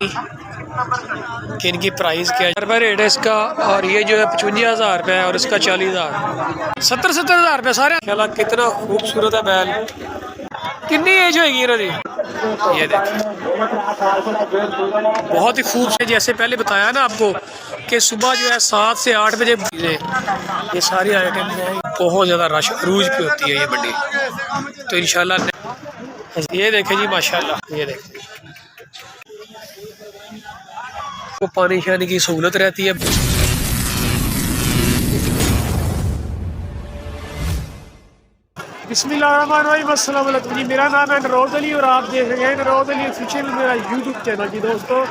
कि इनकी प्राइस क्या है। रेट है इसका, और ये जो है 55,000 रुपये है और इसका 40,000, 70,000 रुपये सारे। माशाल्लाह कितना खूबसूरत है बैल। कितनी एज होगी इन्होंने? ये देखिए बहुत ही खूबसूरत। जैसे पहले बताया ना आपको कि सुबह जो है 7 से 8 बजे ये सारी आइटम जो है बहुत ज़्यादा रश अरूज पे होती है ये मंडी। तो इंशाल्लाह ये देखें जी माशाल्लाह, ये देखें तो पानी शानी की सहूलत रहती है। बिस्मिल्लाहिर्रहमानिर्रहीम, अस्सलाम वालेकुम जी। मेरा नाम है नरोद अली और आप देख रहे हैं नरोद अली ऑफिशियल मेरा यूट्यूब चैनल जी। दोस्तों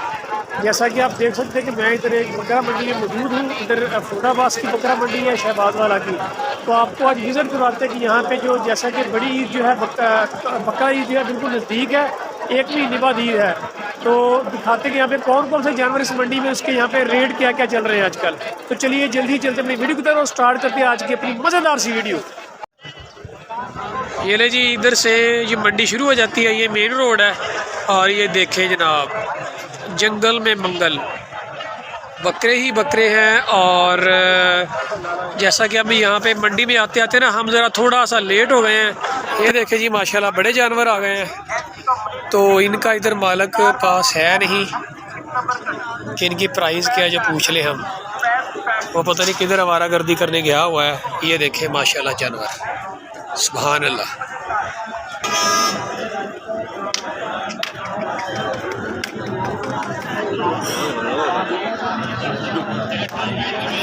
जैसा कि आप देख सकते हैं कि मैं इधर एक बकरा मंडी में मौजूद हूँ। इधर फरीदाबाद की बकरा मंडी है, शहबाज वाला की। तो आपको आज विज़िट करवाते हैं कि यहाँ पे जो जैसा कि बड़ी ईद जो है बकरा ईद जो है बिल्कुल नज़दीक है, 1 महीने बाद ईद है। तो दिखाते हैं कि यहाँ पे कौन कौन से जानवर इस मंडी में, उसके यहाँ पे रेट क्या क्या चल रहे हैं आजकल। तो चलिए जल्दी चलते अपनी वीडियो की तरफ स्टार्ट करते हैं आज की अपनी मज़ेदार सी वीडियो। ये ले जी, इधर से ये मंडी शुरू हो जाती है, ये मेन रोड है। और ये देखें जनाब, जंगल में मंगल, बकरे ही बकरे हैं। और जैसा कि हम यहाँ पे मंडी में आते आते ना हम ज़रा थोड़ा सा लेट हो गए हैं। ये देखें जी माशाल्लाह बड़े जानवर आ गए हैं। तो इनका इधर मालिक पास है नहीं कि इनकी प्राइस क्या है जो पूछ ले हम। वो पता नहीं किधर आवारागर्दी करने गया हुआ है। ये देखें माशाल्लाह जानवर, सुभान अल्लाह।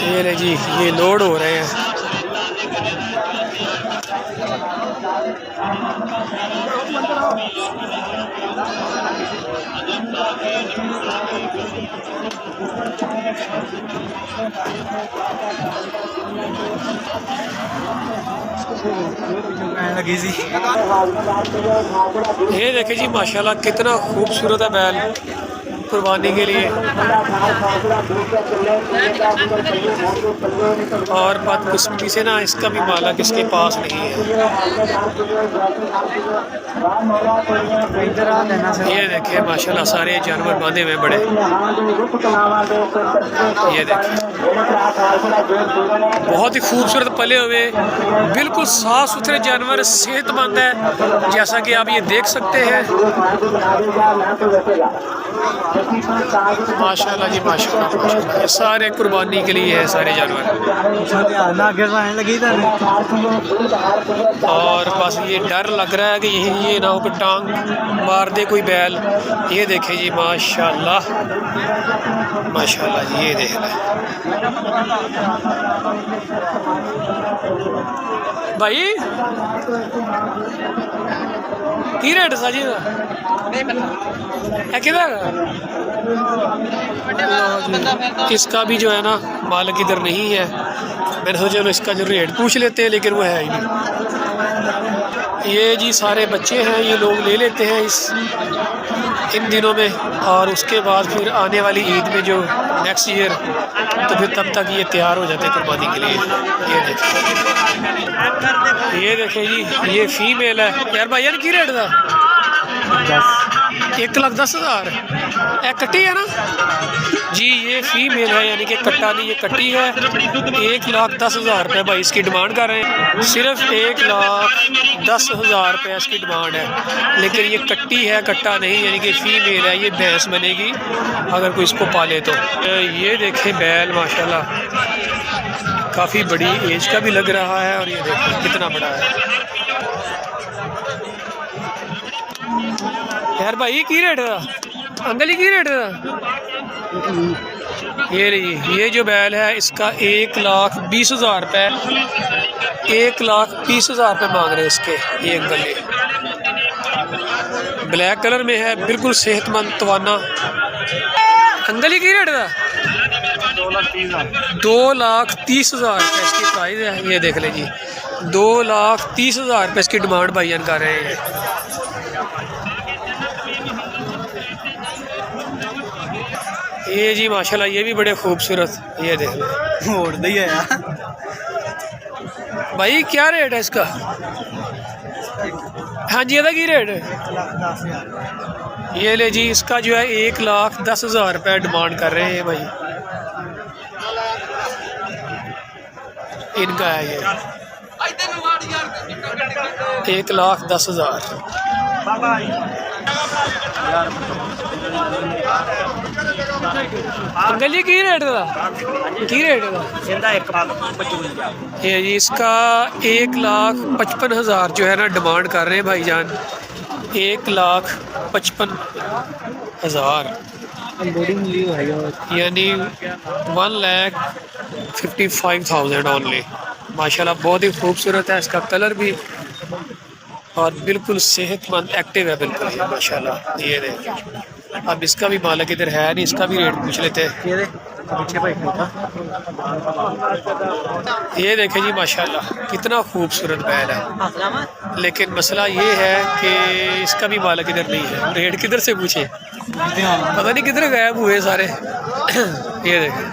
ये ले जी, ये लोड हो रहे हैं। लगी जी। ये देखे जी माशाल्लाह कितना खूबसूरत है बैल कुर्बानी के लिए। और बदकिस्मती से ना इसका भी मालिक इसके पास नहीं है। ये देखे माशाल्लाह सारे जानवर बांधे हुए बड़े। ये देखे बहुत ही खूबसूरत पले हुए, बिल्कुल साफ सुथरे जानवर, सेहतमंद है जैसा कि आप ये देख सकते हैं। माशाल्लाह जी माशाल्लाह, ये सारे कुर्बानी के लिए है सारे जानवर। और बस ये डर लग रहा है कि ये ना हो कि टांग मार दे कोई बैल। ये देखे जी माशाल्लाह माशाल्लाह जी, ये देख रहे भाई की रेट सा जी इसका भी जो है ना मालिक इधर नहीं है। मैंने सोचा चलो इसका जो रेट पूछ लेते हैं, लेकिन वो है ही नहीं। ये जी सारे बच्चे हैं, ये लोग ले लेते हैं इन दिनों में। और उसके बाद फिर आने वाली ईद में जो नेक्स्ट ईयर, तो फिर तब तक ये तैयार हो जाते हैं कुर्बानी के लिए। ये देखें जी, ये फीमेल है यार। भाई की रेट था 1,10,000। कट्टी है ना जी, ये फीमेल है यानी कि कट्टा नहीं, ये कट्टी है। 1,10,000 रुपये भाई इसकी डिमांड कर रहे हैं। सिर्फ 1,10,000 रुपये इसकी डिमांड है, लेकिन ये कट्टी है, कट्टा नहीं, यानी कि फीमेल है। ये भैंस बनेगी अगर कोई इसको पाले तो। ये देखें बैल माशाल्लाह काफ़ी बड़ी एज का भी लग रहा है। और ये देखें कितना बड़ा है यार। भाई की रेट है अंकल, की रेट है? ये जो बैल है इसका 1,20,000 रुपये, 1,20,000 रुपये मांग रहे हैं इसके। ये अंकल ये ब्लैक कलर में है, बिल्कुल सेहतमंद तवाना। अंकल की रेट है 2,30,000 रुपये इसकी प्राइस है। ये देख ले जी, 2,30,000 रुपये इसकी डिमांड भाईजान कर रहे हैं। ये जी माशाल्लाह ये भी बड़े खूबसूरत, ये देख मोड़ दी है यार। भाई क्या रेट है इसका? हाँ जी, ਇਹਦਾ की रेट है? ये ले जी, इसका जो है 1,10,000 रुपये डिमांड कर रहे हैं भाई। इनका है ये 1,10,000। अंकल जी की रेट का ये जी, इसका 1,55,000 जो है ना डिमांड कर रहे हैं भाईजान। 1,55,000 यानी 1,55,000 ओनली। माशाल्लाह बहुत ही खूबसूरत है, इसका कलर भी और बिल्कुल सेहतमंद एक्टिव है बिल्कुल ही माशाल्लाह। ये देखिए, अब इसका भी मालिक इधर है नहीं, इसका भी रेट पूछ लेते हैं। ये देखें जी माशाल्लाह कितना खूबसूरत बैल है, लेकिन मसला ये है कि इसका भी मालिक इधर नहीं है। रेट किधर से पूछे, पता नहीं किधर गायब हुए सारे। ये देखें,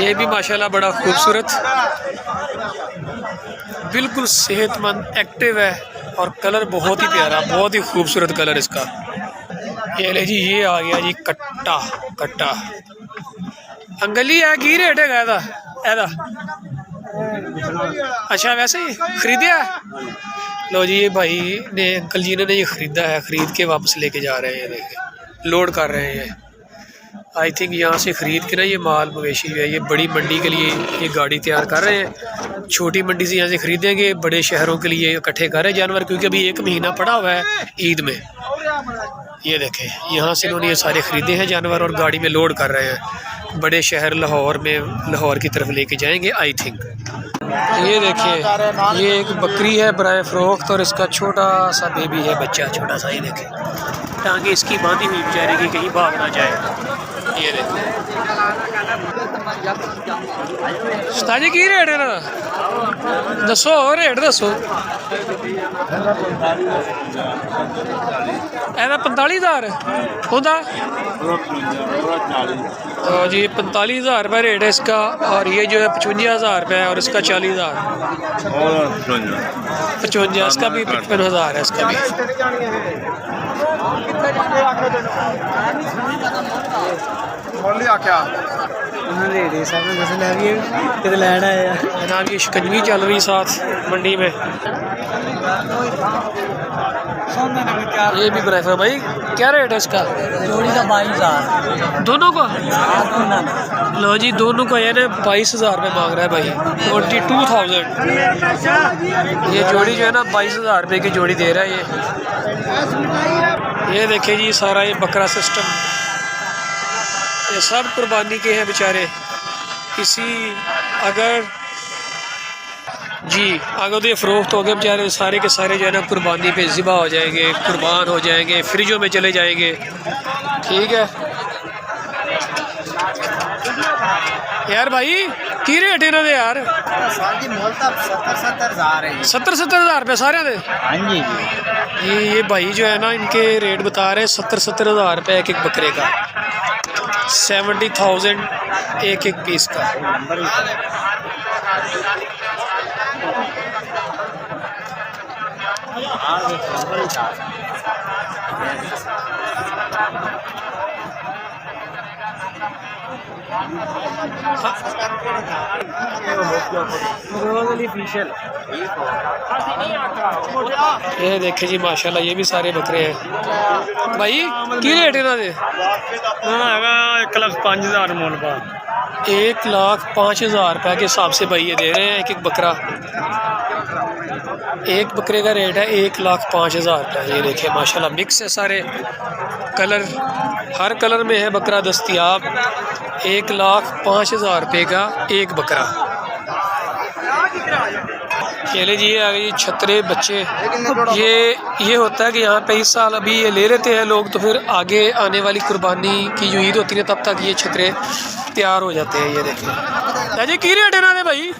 ये भी माशाल्लाह बड़ा खूबसूरत, बिल्कुल सेहतमंद एक्टिव है और कलर बहुत ही प्यारा, बहुत ही खूबसूरत कलर इसका। ये ले जी, ये आ गया जी कट्टा। अंकल जी है की रेट है एदा? अच्छा, वैसे ही खरीदा है? लो जी, ये भाई ने, अंकल जी ने ये ख़रीदा है, ख़रीद के वापस लेके जा रहे हैं। देखें, लोड कर रहे हैं। आई थिंक यहाँ से ख़रीद के ना ये माल मवेशी है, ये बड़ी मंडी के लिए ये गाड़ी तैयार कर रहे हैं। छोटी मंडी से यहाँ से ख़रीदेंगे, बड़े शहरों के लिए इकट्ठे कर रहे हैं जानवर, क्योंकि अभी 1 महीना पड़ा हुआ है ईद में। ये देखें, यहाँ से इन्होंने ये सारे ख़रीदे हैं जानवर और गाड़ी में लोड कर रहे हैं। बड़े शहर लाहौर की तरफ लेके जाएंगे आई थिंक। ये देखिए, ये एक बकरी है बराए फ़रोख्त और इसका छोटा सा बेबी है, बच्चा छोटा सा। ये देखें, टांगे इसकी बांधी हुई बेचारे की, कहीं भाग ना जाए। ये देखिए, उस्ताद जी की रेट है ना? दसो रेट दसो। ऐसा 45,000 होता जी, 45,000 रुपये रेट है इसका। और ये जो है 55,000 रुपये है और इसका 40,000। 55, इसका भी 55,000 है इसका भी। जनाब ये शिकंजवी चल रही साथ मंडी में। ये भी ब्राइफर भाई, क्या रेट है इसका? जोड़ी का 22,000 दोनों को। लो जी, दोनों को ये ना 22,000 रुपये मांग रहा है भाई, 22,000। ये जोड़ी जो है ना 22,000 रुपये की जोड़ी दे रहा है ये देखिए जी, सारा ये बकरा सिस्टम, ये सब कुर्बानी के हैं बेचारे। किसी अगर तो ये फ़रोख्त हो गए बेचारे, सारे के सारे जो है ना कुर्बानी पे ज़िबा हो जाएंगे, कुर्बान हो जाएंगे, फ्रिजों में चले जाएंगे। ठीक है यार भाई, की रेट इन्हों दे यार? 70,000 रुपये सारे दे। हाँ जी। ये भाई जो है ना, इनके रेट बता रहे हैं 70,000 रुपये एक बकरे का, 70,000 एक पीस का। ये देखे जी माशाल्लाह, ये भी सारे बकरे हैं भाई। की रेट इन्हों दे? 1,05,000 मोल पा। 1,05,000 रुपये के हिसाब से भाई ये दे रहे हैं एक बकरा। एक बकरे का रेट है 1,05,000 रुपये। ये देखिए माशाल्लाह, मिक्स है सारे कलर, हर कलर में है बकरा दस्तियाब। 1,05,000 रुपये का एक बकरा। चले जी, आ गई छतरे बच्चे। ये होता है कि यहाँ पे इस साल अभी ये ले लेते हैं लोग, तो फिर आगे आने वाली कुर्बानी की जो ईद होती है तब तक ये छतरे तैयार हो जाते हैं। ये देखिए जी, की रेट है ना दे भाई?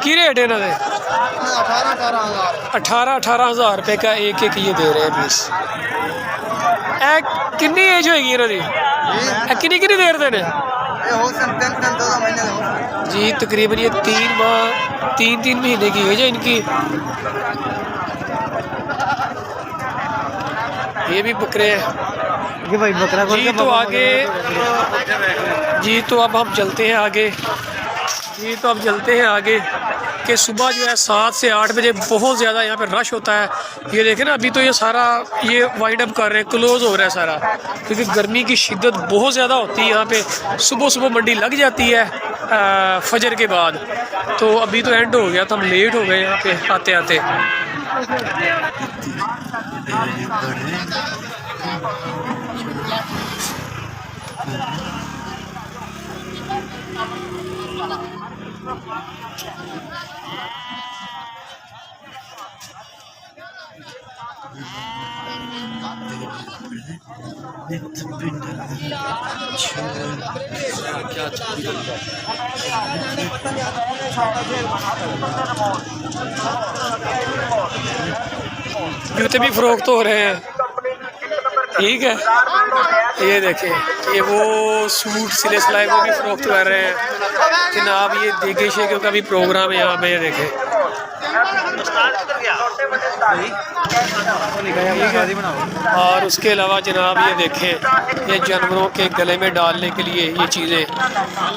की रेट है ना दे? 18,000 रुपये का एक ये दे रहे हैं पीस। कितनी एज होगी इन्होंने? कितनी देर देने जी? तकरीबन ये 3 महीने की एज है इनकी। ये भी बकरे हैं ये भाई बकरा जी। तो आगे जी, तो अब हम चलते हैं आगे जी। तो अब चलते हैं आगे कि सुबह जो है 7 से 8 बजे बहुत ज़्यादा यहाँ पे रश होता है। ये देखें ना, अभी तो ये सारा ये वाइंड अप कर रहे हैं, क्लोज़ हो रहा है सारा, क्योंकि गर्मी की शिद्दत बहुत ज़्यादा होती है यहाँ पे। सुबह सुबह मंडी लग जाती है फजर के बाद। तो अभी तो एंड हो गया, तो हम लेट हो गए यहाँ पे आते आते। जूते भी फरोख्त हो रहे हैं, ठीक है। ये देखें, ये वो सूट सिले सिलाई वो भी फरोख्त कर रहे हैं जनाब। ये देगे शेखों का भी प्रोग्राम है यहाँ पे, ये देखें। और उसके अलावा जनाब ये देखें, ये जानवरों के गले में डालने के लिए ये चीज़ें,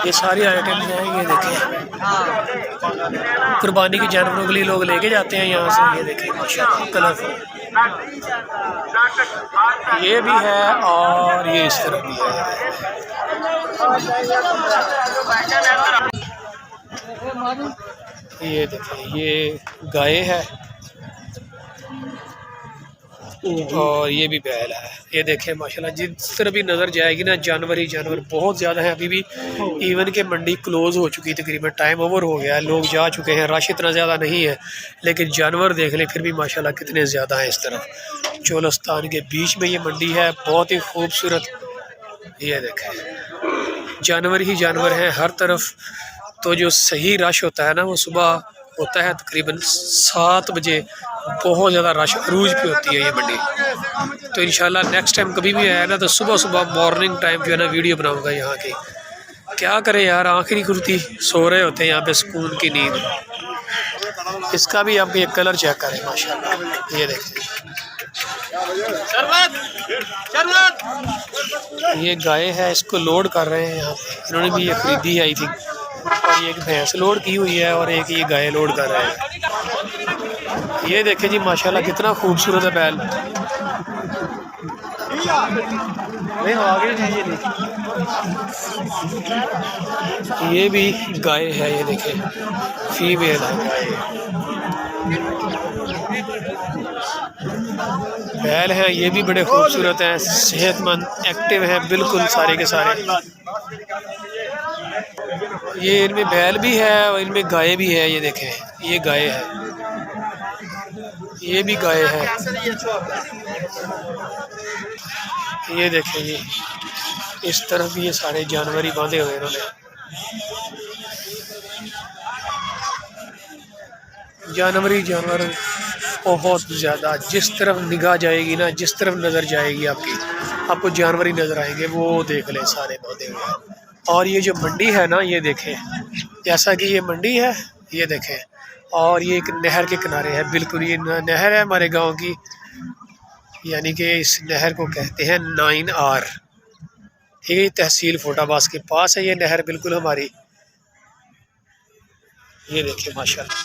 ये सारी आइटम हैं। ये देखें, कुर्बानी के जानवरों के लिए लोग लेके जाते हैं यहाँ से। ये देखें माशाल्लाह कलरफुल, ये भी है और ये इस तरह भी है। ये देखें, ये गाय है और ये भी बैल है। ये देखें माशाल्लाह, जिस तरह भी नज़र जाएगी ना जानवर ही जानवर बहुत ज़्यादा हैं। अभी भी इवन के मंडी क्लोज़ हो चुकी, तकरीबन टाइम ओवर हो गया है, लोग जा चुके हैं, रश इतना ज़्यादा नहीं है, लेकिन जानवर देख लें फिर भी माशाल्लाह कितने ज़्यादा हैं इस तरफ। चोलस्तान के बीच में ये मंडी है, बहुत ही खूबसूरत। ये देखें, जानवर ही जानवर हैं हर तरफ। तो जो सही रश होता है ना, वो सुबह होता है तकरीबन 7 बजे, बहुत ज़्यादा रश अरूज पे होती है ये मंडी। तो इंशाल्लाह नेक्स्ट टाइम कभी भी आया ना, तो सुबह सुबह मॉर्निंग टाइम जो है ना वीडियो बनाऊंगा यहाँ की। क्या करें यार, आँख नहीं खुलती, सो रहे होते हैं यहाँ पे सुकून की नींद। इसका भी आप ये कलर चेक करें माशाल्लाह, ये देखें। ये गाय है, इसको लोड कर रहे हैं यहाँ पे, इन्होंने भी ये खरीदी है आई थिंक। और ये एक भैंस लोड की हुई है और एक ये गाय लोड कर रहे हैं। ये देखें जी माशाल्लाह कितना खूबसूरत है बैल। ये भी गाय है, ये देखें फीमेल है गाय। बैल हैं, ये भी बड़े खूबसूरत हैं, सेहतमंद, एक्टिव हैं बिल्कुल सारे के सारे। ये इनमें बैल भी है और इनमें गाय भी है। ये देखें, ये गाय है, ये भी गाय है। ये देखें जी, इस तरफ भी ये सारे जानवर ही बांधे हुए इन्होंने। जानवर ही जानवर बहुत ज़्यादा, जिस तरफ निगाह जाएगी ना, जिस तरफ नज़र जाएगी आपको जानवर ही नज़र आएंगे। वो देख लें सारे बांधे हुए हैं। और ये जो मंडी है ना, ये देखें, जैसा कि ये मंडी है, ये देखें, और ये एक नहर के किनारे है बिल्कुल। ये नहर है हमारे गांव की, यानी कि इस नहर को कहते हैं 9R। ये तहसील फोटाबाज के पास है ये नहर बिल्कुल हमारी। ये देखिए माशाल्लाह,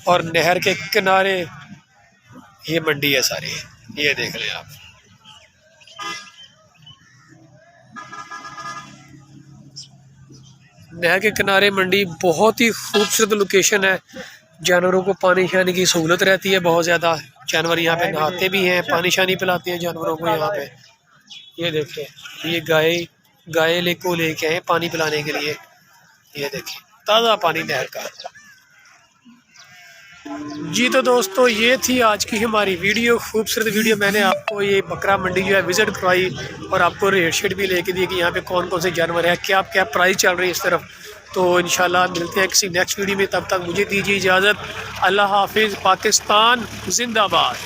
और नहर के किनारे ये मंडी है सारी। ये देख लें आप, नहर के किनारे मंडी, बहुत ही खूबसूरत लोकेशन है। जानवरों को पानी शानी की सहूलत रहती है बहुत ज़्यादा। जानवर यहाँ पे नहाते भी हैं, पानी शानी पिलाते हैं जानवरों को यहाँ पे। ये देखें, ये गाय लेके आए पानी पिलाने के लिए। ये देखें, ताज़ा पानी नहर का। जी तो दोस्तों, ये थी आज की हमारी वीडियो, खूबसूरत वीडियो। मैंने आपको ये बकरा मंडी जो है विज़िट करवाई और आपको रेट शीट भी लेके दी कि यहाँ पे कौन कौन से जानवर है, क्या क्या प्राइस चल रही है इस तरफ। तो इंशाल्लाह मिलते हैं किसी नेक्स्ट वीडियो में, तब तक मुझे दीजिए इजाज़त। अल्लाह हाफिज़। पाकिस्तान जिंदाबाद।